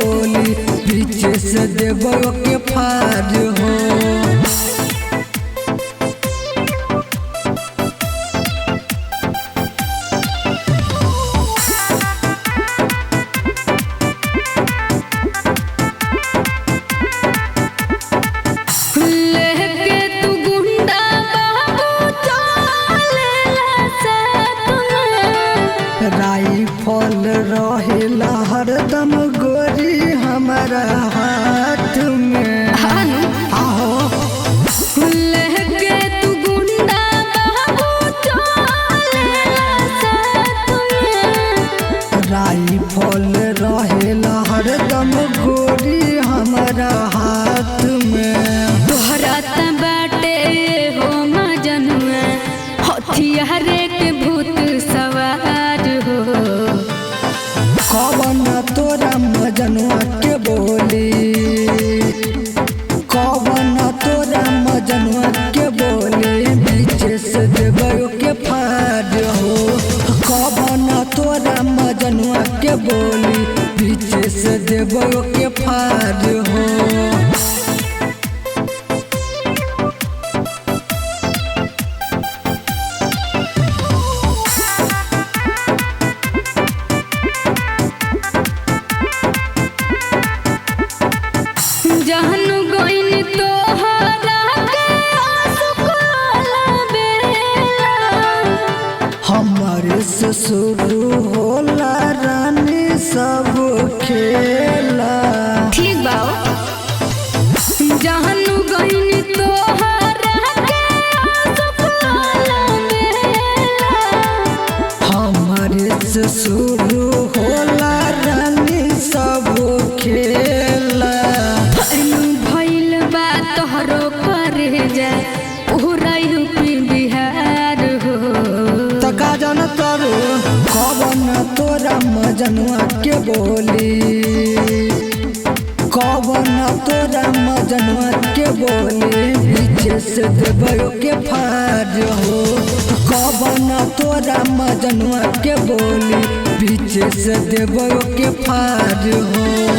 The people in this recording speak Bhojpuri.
बोली पीछे से देबो के फाड़ हो। राइफल रहेला हरदम गोरी हमारा हाथ में। आहो लेके तू गुंडा बाबू चलेला साथ में। राइफल रहेला हरदम गोरी हमारा हाथ में। तोहरा त बाटे हो मजनुआ हथियार के भूत सवार हो। कवन तोरा मजनुआ के बोली कवन तोरा मजनुआ के बोली पीछे से देबो के फाड़ हो। कवन तोरा मजनुआ के बोली पीछे से देबो के फाड़ हो। जहनु गोइन तोहरा के आसुकाला बेला। हमारे से शुरू होला रानी सब खेला। ठीक बा जहनु गोइन तोहरा के आसुकाला बेला। हमारे से शुरू होला रानी सब खेला। भइल बा तोहरो करे जा पूरा यूपी बिहार हो। तका जन तरू कवन तोरा मजनुआ के बोली कवन तोरा मजनुआ के बोली पीछे से देबो के फाड़ हो। कवन तोरा मजनुआ के बोली पीछे से देबो के फाड़ हो।